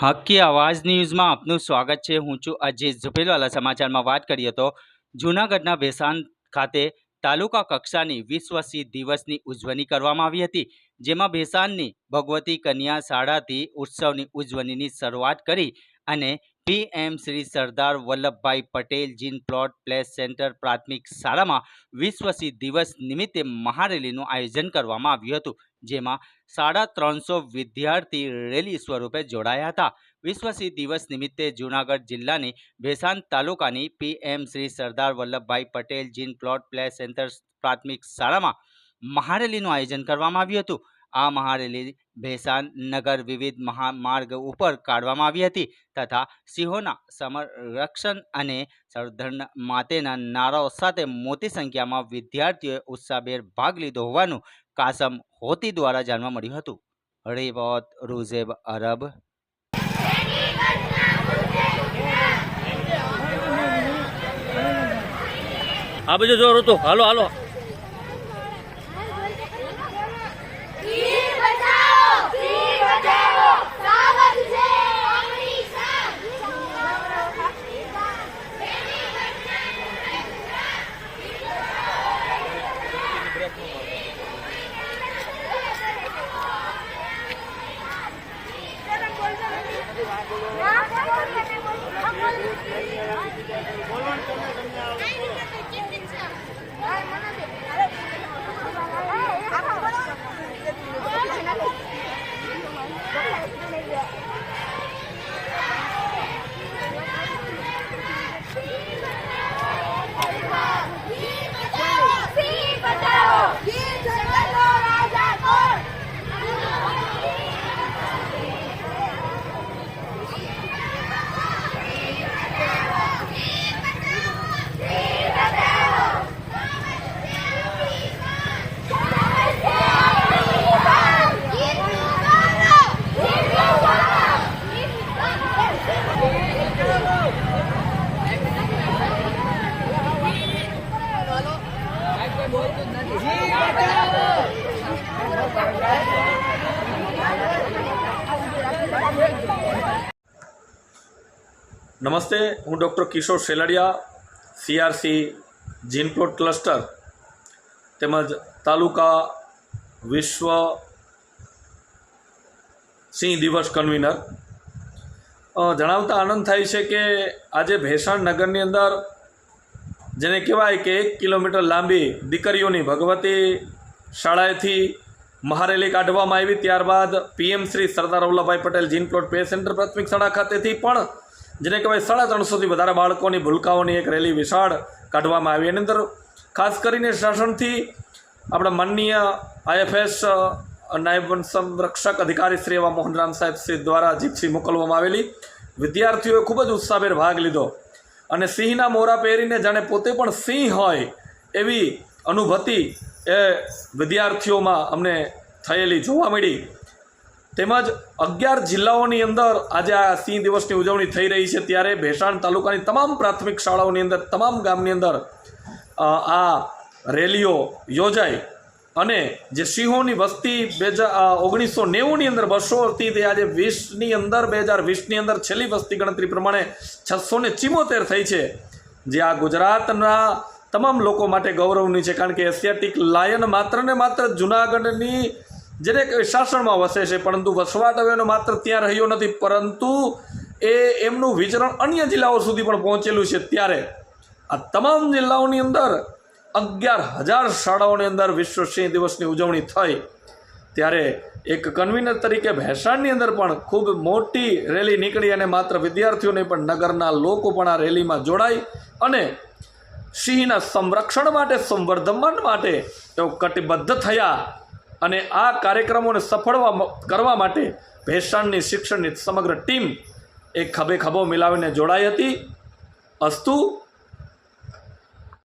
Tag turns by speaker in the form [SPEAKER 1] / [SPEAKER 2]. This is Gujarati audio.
[SPEAKER 1] હક્કી આવાજ ન્યૂઝમાં આપનું સ્વાગત છે। હું છું અજીત ઝુપેલવાલા। સમાચારમાં વાત કરીએ તો જૂનાગઢના ભેસાણ ખાતે તાલુકા કક્ષાની વિશ્વ સિંહ દિવસની ઉજવણી કરવામાં આવી હતી, જેમાં ભેસાણની ભગવતી કન્યા શાળાથી ઉત્સવની ઉજવણીની શરૂઆત કરી અને પીએમ શ્રી સરદાર વલ્લભભાઈ પટેલ જીન પ્લોટ પ્લેસ સેન્ટર પ્રાથમિક શાળામાં વિશ્વ સિંહ દિવસ નિમિત્તે મહારેલીનું આયોજન કરવામાં આવ્યું હતું, જેમાં 350 વિદ્યાર્થી રેલી સ્વરૂપે જોડાયા હતા। વિશ્વ સિંહ દિવસ નિમિત્તે જૂનાગઢ જિલ્લાની ભેસાણ તાલુકાની પીએમ શ્રી સરદાર વલ્લભભાઈ પટેલ જીન પ્લોટ પ્લેસ સેન્ટર પ્રાથમિક શાળામાં મહારેલીનું આયોજન કરવામાં આવ્યું હતું। આ મહારેલી ભેસાણ નગર વિવિધ મહામાર્ગ ઉપર કાઢવામાં આવી હતી તથા સિંહોના સંરક્ષણ અને સંવર્ધન માટેના નારાઓ સાથે મોટી સંખ્યામાં વિદ્યાર્થીઓએ ઉત્સાહભેર ભાગ લીધો હોવાનું કાસમ હોતી દ્વારા જાણવા મળ્યું હતું। રિપોર્ટ રૂઝેબ અરબ।
[SPEAKER 2] આ બધું જોર હતું। હાલો હાલો નમસ્તે। હું ડૉક્ટર કિશોર શેલાડિયા, સીઆરસી જીનપ્લોટ ક્લસ્ટર તેમજ તાલુકા વિશ્વ સિંહ દિવસ કન્વીનર જણાવતા આનંદ થાય છે કે આજે ભેસાણ નગરની અંદર જેને કહેવાય કે 1 કિલોમીટર લાંબી દીકરીઓની ભગવતી શાળાએથી મહારેલી કાઢવામાં આવી। ત્યારબાદ PM Shri Sardar Vallabhbhai Patel Jinplot play centre પ્રાથમિક શાળા ખાતેથી પણ જેને કહેવાય 350થી વધારે બાળકોની ભૂલકાઓની એક રેલી વિશાળ કાઢવામાં આવી। એની અંદર ખાસ કરીને શાસનથી આપણા માનનીય આઈએફએસ નાયબ વન સંરક્ષક અધિકારી શ્રી એવા મોહનરામ સાહેબ શ્રી દ્વારા જીપ્સી મોકલવામાં આવેલી। વિદ્યાર્થીઓએ ખૂબ જ ઉત્સાહભેર ભાગ લીધો અને સિંહના મોરા પહેરીને જાણે પોતે પણ સિંહ હોય એવી અનુભૂતિ એ વિદ્યાર્થીઓમાં અમને થયેલી જોવા મળી। તેમજ 11 જિલ્લાઓની અંદર આજે આ સિંહ દિવસની ઉજવણી થઈ રહી છે, ત્યારે ભેસાણ તાલુકાની તમામ પ્રાથમિક શાળાઓની અંદર તમામ ગામની અંદર આ રેલીઓ યોજાઈ અને જે સિંહોની વસ્તી 1990ની અંદર 200 હતી તે આજે 20ની અંદર 2020ની અંદર છેલ્લી વસ્તી ગણતરી પ્રમાણે 674 થઈ છે, જે આ ગુજરાતના તમામ લોકો માટે ગૌરવની છે। કારણ કે એશિયાટિક લાયન માત્ર ને માત્ર જૂનાગઢની જેને શાસનમાં વસે છે, પરંતુ વસવાટ હવે એનો માત્ર ત્યાં રહ્યો નથી, પરંતુ એમનું વિચરણ અન્ય જિલ્લાઓ સુધી પણ પહોંચેલું છે। ત્યારે આ તમામ જિલ્લાઓની અંદર 11,000 શાળાઓની અંદર વિશ્વ સિંહ દિવસની ઉજવણી થઈ। ત્યારે એક કન્વીનર તરીકે ભેસાણની અંદર પણ ખૂબ મોટી રેલી નીકળી અને માત્ર વિદ્યાર્થીઓને પણ નગરના લોકો પણ આ રેલીમાં જોડાઈ અને સિંહના સંરક્ષણ માટે સંવર્ધન માટે તેઓ કટિબદ્ધ થયા અને આ કાર્યક્રમોને સફળ કરવા માટે ભેસાણની શિક્ષણની સમગ્ર ટીમ એક ખભે ખભો મિલાવીને જોડાઈ હતી। અસ્તુ।